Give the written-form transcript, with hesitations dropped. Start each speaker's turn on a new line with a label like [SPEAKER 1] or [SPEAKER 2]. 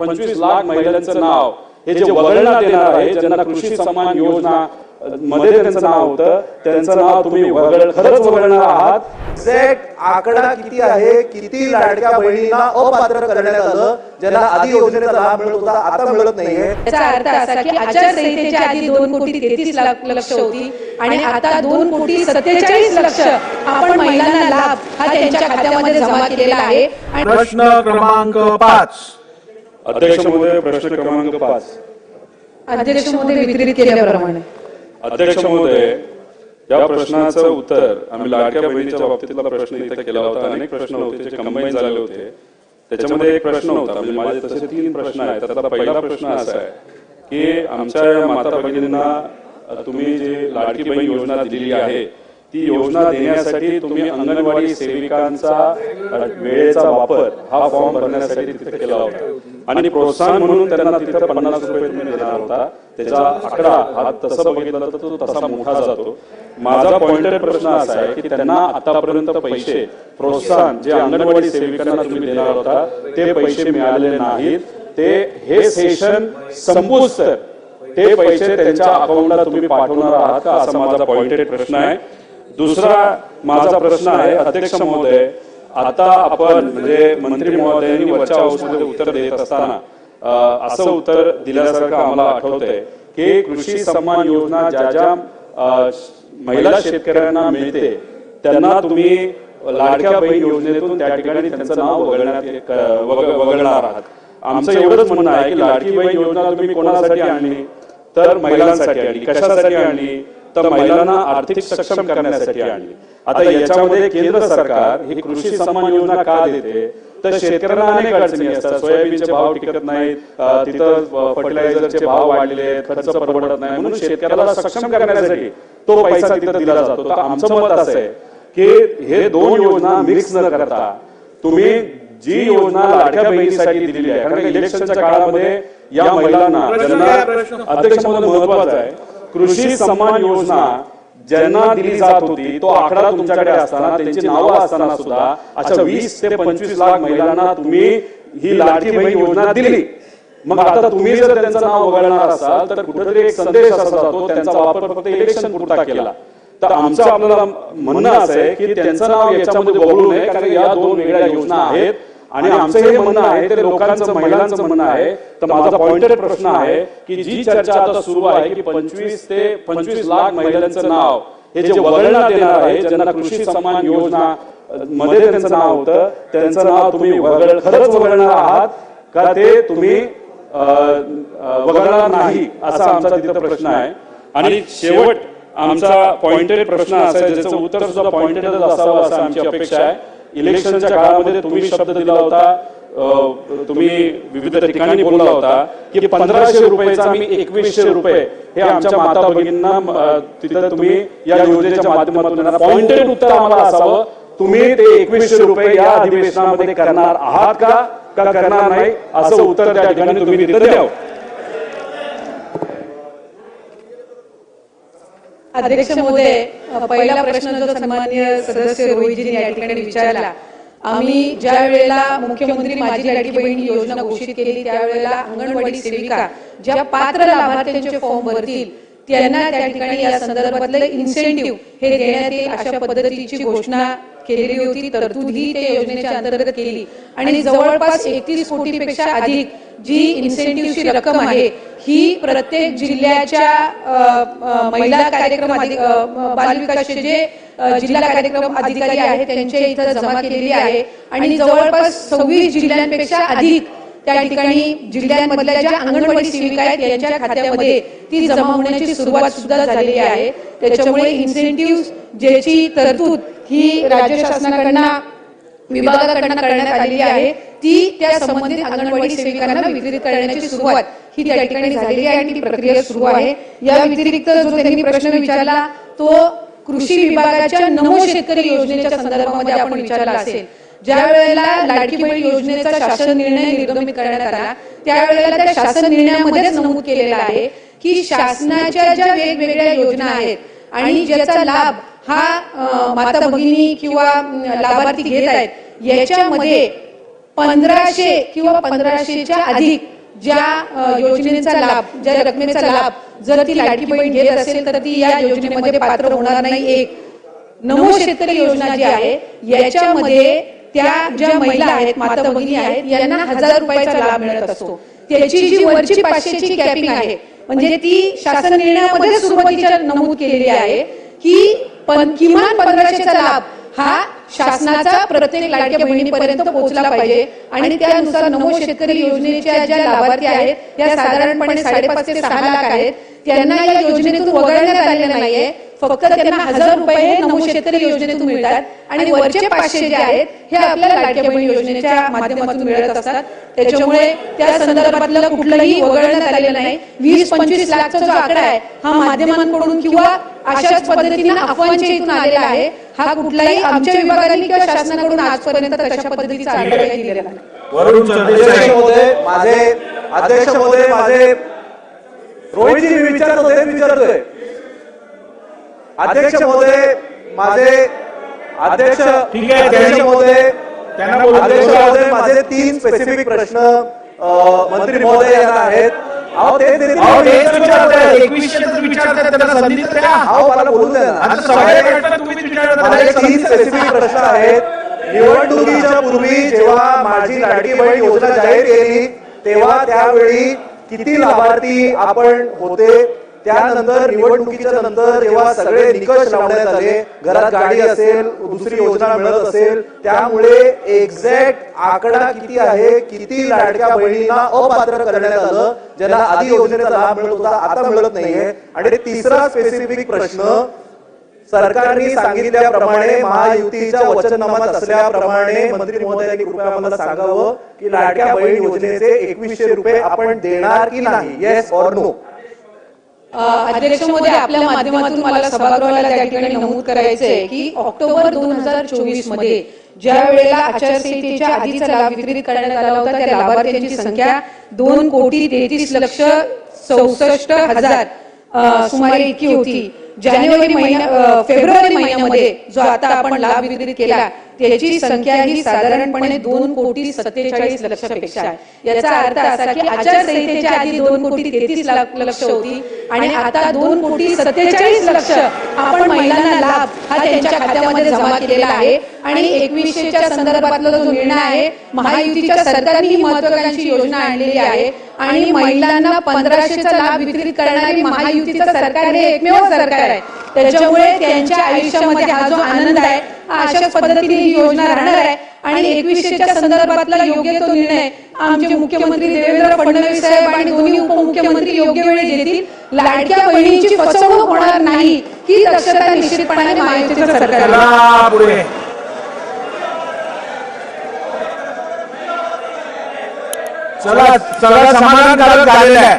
[SPEAKER 1] 25 लाख महिलांचं नाव हे जे वगळण्यात येणार आहे, ज्यांना कृषी सन्मान योजना मध्ये त्यांचं नाव होतं, त्यांचं नाव तुम्ही खरंच वगळणार आहात.
[SPEAKER 2] एक्झॅक्ट आकडा किती आहे, किती लाडक्या बहिणींना अपात्र करण्यात आलं, ज्यांना आधी योजनेचा लाभ मिळत होता आता मिळत नाहीये.
[SPEAKER 3] याचा अर्थ असा की आचारसंहितेच्या आधी 2,33,00,000 लक्ष होती आणि आता 2,47,00,000 आपण महिलांना लाभ हा त्यांच्या खात्यामध्ये जमा केलेला आहे.
[SPEAKER 2] प्रश्न क्रमांक 5.
[SPEAKER 1] अध्यक्ष महोदय, प्रश्न क्रमांक 5.
[SPEAKER 3] अध्यक्ष महोदय वितरित केल्याप्रमाणे.
[SPEAKER 1] अध्यक्ष महोदय, या प्रश्नाचं उत्तर आम्ही लाडक्या बहिणीच्या बाबतीतला प्रश्न इथे केला होता. अनेक प्रश्न होते जे कंबाईन झालेले होते. त्याच्यामध्ये एक प्रश्न होता, म्हणजे माझे तसे 3 प्रश्न आहेत. त्यातला पहिला प्रश्न असा आहे की आमच्या या माता भगिनींना तुम्ही जी लाडकी बहीण योजना दिलेली आहे, ती योजना देण्यासाठी तुम्ही अंगणवाडी सेविकांचा वेळेचा वापर हा फॉर्म भरण्यासाठी तिथे केला होता आणि प्रोत्साहन म्हणून त्यांना तिथे 50 रुपये तुम्ही देणार होता. त्याचा आकडा हा तसं बघितलं तर तो तसा मोठा जातो. माझा पॉइंटेड प्रश्न असा आहे की त्यांना आतापर्यंत पैसे प्रोत्साहन जे अंगणवाडी सेविकांना तुम्ही देणार होता ते पैसे मिळालेले नाहीत. ते हे सेशन संपूस तर ते पैसे त्यांच्या अकाउंटला तुम्ही पाठवणार आहात का, असा माझा पॉइंटेड प्रश्न आहे. दुसरा माझा प्रश्न आहे, अध्यक्ष महोदय, आता आपण म्हणजे मंत्री महोदयांनी वरच्या हाऊसमध्ये उत्तर देत असताना असं उत्तर दिल्यासारखं आम्हाला आठवतंय की कृषी सन्मान योजना ज्या ज्या महिला शेतकऱ्यांना मिळते त्यांना तुम्ही लाडक्या बहीण योजनेतून त्या ठिकाणी त्यांचं नाव वगळणार आहात. आमचं एवढंच म्हणणं आहे की लाडकी बहीण योजना तुम्ही कोणासाठी आणली, तर महिलांसाठी आणली. कशासाठी आणली, तर महिलांना आर्थिक सक्षम करण्यासाठी आणली. आता याच्यामध्ये केंद्र सरकार ही कृषी सन्मान योजना का देते, तर शेतकऱ्यांना अनेक अडचणी असतात. सोयाबीनचे भाव टिकत नाहीत, तिथं फर्टिलायझरचे भाव वाढलेले आहेत, खर्च परवडत नाही, म्हणून शेतकऱ्याला सक्षम करण्यासाठी तो पैसा तिथं दिला जातो. तर आमचं मत असं आहे की हे 2 योजना मिक्स न करता तुम्ही जी योजना लाडक्या बहिणीसाठी दिलेली आहे, कारण इलेक्शनच्या काळामध्ये या महिलांना ज्यांना अध्यक्ष महोदय महत्वाचं आहे, कृषी सन्मान योजना ज्यांना दिली जात होती तो आकडा तुमच्याकडे असताना, त्यांची नावं असताना सुद्धा अशा 20 ते 25 लाख महिलांना तुम्ही ही लाडकी बहीण योजना दिली. मग आता तुम्ही जर त्यांचं नाव वगळणार असाल तर कुठेतरी एक संदेश असा जातो त्यांचा वापर फक्त इलेक्शन पुरता केला. तर आमचं आपल्याला म्हणणं असं आहे की त्यांचं नाव याच्यामध्ये वगळू नये, कारण या 2 वेगळ्या योजना आहेत आणि आमचं हे म्हणणं आहे ते लोकांचं महिलांचं म्हणणं आहे. तर माझा पॉइंटेड प्रश्न आहे की जी चर्चा आता सुरू आहे की 25 ते 25 लाख महिलांचं नाव हे जे वगळण्यात येणार आहे, ज्यांना कृषी सन्मान योजना मध्ये त्यांचं नाव होतं, त्यांचं नाव तुम्ही खरंच वगळणार आहात का, ते तुम्ही वगळणार नाही, असा आमचा तिथं प्रश्न आहे. आणि शेवट आमचा पॉइंटेड प्रश्न असा आहे ज्याचं उत्तर सुद्धा पॉइंटेडच असावं असं आमची अपेक्षा आहे. इलेक्शनच्या काळामध्ये तुम्ही शब्द दिला होता, तुम्ही विविध ठिकाणी बोलला होता की 1500 रुपयाचा आम्ही 2100 रुपये हे आमच्या माता भगिनींना तिथं तुम्ही या योजनेच्या माध्यमातून पॉइंटेड उत्तर आम्हाला असावं, तुम्ही ते 2100 रुपये या अधिवेशनामध्ये करणार आहात का करणार नाही, असं उत्तर त्या ठिकाणी तुम्ही तिथं द्यावं.
[SPEAKER 3] अध्यक्ष महोदय, पहिला प्रश्न जो सन्माननीय सदस्य रोहितजींनी या ठिकाणी विचारला, आम्ही ज्या वेळेला मुख्यमंत्री माझी लाडकी बहीण योजना घोषित केली त्यावेळेला अंगणवाडी सेविका ज्या पात्र लाभार्थ्यांचे फॉर्म भरतील त्यांना त्या ठिकाणी या संदर्भातलं इन्सेंटिव्ह हे देण्यात येईल अशा पद्धतीची घोषणा केलेली होती. तरतूद ही त्या योजनेच्या अंतर्गत केली आणि जवळपास 31 कोटीपेक्षा अधिक जी इन्सेंटिव्हची रक्कम आहे ही प्रत्येक जिल्ह्याच्या महिला कार्यक्रम बालविकासचे जे जिल्हा कार्यक्रम अधिकारी आहेत त्यांच्या इथं जमा केलेली आहे आणि जवळपास 26 जिल्ह्यांपेक्षा अधिक त्या ठिकाणी जिल्ह्यांमधल्या ज्या अंगणवाडी सेविका आहेत यांच्या खात्यामध्ये ती जमा होण्याची सुरुवात सुद्धा झालेली आहे. त्याच्यामुळे इन्सेंटिव्ह ज्याची तरतूद ही राज्य शासनाकडून विभागाकडून करण्यात आलेली आहे ती त्या संबंधित अंगणवाडी सेविकांना वितरित करण्याची सुरुवात ही त्या ठिकाणी झालेली आहे आणि ती प्रक्रिया सुरू आहे. या व्यतिरिक्त जो त्यांनी प्रश्न विचारला तो कृषी विभागाच्या नमो शेतकरी योजनेच्या संदर्भामध्ये आपण विचारला असेल. ज्या वेळेला लाडकी बहीण योजनेचा शासन निर्णय निर्गमित करण्यात आला त्यावेळेला त्या शासन निर्णयामध्येच नमूद केलेला आहे की शासनाच्या ज्या वेगवेगळ्या योजना आहेत आणि ज्याचा लाभ हा माता भगिनी किंवा लाभार्थी घेत आहेत याच्यामध्ये 1500 किंवा 1500च्या अधिक ज्या योजनेचा लाभ, ज्या रकमेचा लाभ जर ती लाडकी बहीण घेत असेल तर ती या योजनेमध्ये पात्र होणार नाही. एक नमो शेतकरी योजना जी आहे याच्यामध्ये त्या ज्या महिला आहेत, माता भगिनी आहेत, यांना 1000 रुपयाचा लाभ मिळत असतो. त्याची जी वरची 500ची कॅपिंग आहे म्हणजे ती शासन निर्णयामध्ये सुरुवातीच्या नमूद केलेली आहे की किमान 1500चा लाभ हा शासनाचा प्रत्येक लाडक्या बहिणीपर्यंत पोहोचला पाहिजे आणि त्यानुसार नमो शेतकरी योजनेच्या ज्या लाभार्थी आहेत त्या साधारणपणे 5.5 ते 6 लाख आहेत. त्यांना या योजनेतून वगळण्यात आलेलं नाहीये. फक्त त्यांना 1000 रुपये हे नमो शेतकरी योजनेतून मिळतात आणि वरचे 500 जे आहेत हे आपल्या लाडक्या बहीण योजनेच्या माध्यमातून मिळत असतात. त्याच्यामुळे त्या संदर्भातलं कुठलंही वगळण्यात आलेलं नाही. 20-25 लाखचा जो आकडा आहे हा माध्यमांकडून किंवा अशाच पद्धतीने अफवांच्या इथून आलेला आहे. हा कुठलाही आमच्या विभागाने किंवा शासनाकडून आजपर्यंत तशा पद्धतीचा आकडा काही दिलेला नाही.
[SPEAKER 2] अध्यक्ष महोदय माझे रोहितजी मी विचारतोय अध्यक्ष महोदय माझे अध्यक्ष महोदय माझे 3 स्पेसिफिक प्रश्न मंत्री महोदय यांना आहेत. मला बोलू द्या ना. माझे 3 स्पेसिफिक प्रश्न आहेत. निवडणुकीच्या पूर्वी जेव्हा माझी लाडकी बहीण योजना जाहीर केली तेव्हा त्यावेळी किती लाभार्थी आपण होते? त्यानंतर निवडणुकीच्या नंतर जेव्हा सगळे निकष लावण्यात आले, घरात गाडी असेल, दुसरी योजना मिळत असेल, त्यामुळे एक्झॅक्ट आकडा किती आहे, किती लाडक्या बहिणींना अपात्र करण्यात आलं, ज्यांना आधी योजनेचा लाभ मिळत होता आता मिळत नाहीये? आणि तिसरा स्पेसिफिक प्रश्न, सरकारने सांगितल्याप्रमाणे महायुतीच्या वचननामात असल्याप्रमाणे मंत्री महोदयांनी कृपया मला सांगावं की लाडक्या बहीण योजनेचे 2100 रुपये आपण देणार की नाही? Yes or no?
[SPEAKER 3] अध्यक्ष महोदय, आपल्या माध्यमातून मला सभागृहाला त्या ठिकाणी नमूद करायचंय की ऑक्टोबर 2024 मध्ये ज्या वेळेला आचारसंहितेच्या आधीचा लाभ वितरित करण्यात आला होता त्या लाभार्थ्यांची संख्या 2,33,64,000 सुमारे इतकी होती. फेब्रुवारी महिन्यामध्ये जो आता आपण लाभ वितरित केला त्याची संख्या ही साधारणपणे 2,47,00,000 पेक्षा आहे. याचा अर्थ असा की आचारसंहितेच्या आधी 2,33,00,000 होती आणि आता 2,47,00,000 आपण महिलांना लाभ हा त्यांच्या खात्यामध्ये जमा केलेला आहे. आणि 2100च्या संदर्भातला जो निर्णय आहे, महायुतीच्या सरकारने ही महत्त्वाकांक्षी योजना आणलेली आहे आणि महिलांना 1500चा लाभ वितरित करणारी महायुतीचं सरकार हे एकमेव सरकार आहे. त्याच्यामुळे त्यांच्या आयुष्यामध्ये हा जो आनंद आहे अशाच पद्धतीने ही योजना राहणार आहे. आणि 2100च्या संदर्भातला योग्य तो निर्णय आमचे मुख्यमंत्री देवेंद्र फडणवीस साहेब आणि दोन्ही उपमुख्यमंत्री योग्य वेळी देतील. लाडक्या बहिणींची फसवणूक होणार नाही ही दक्षता निश्चितपणे महायुतीचं सरकार आहे.
[SPEAKER 4] चला समाधानकारक झालेलं आहे.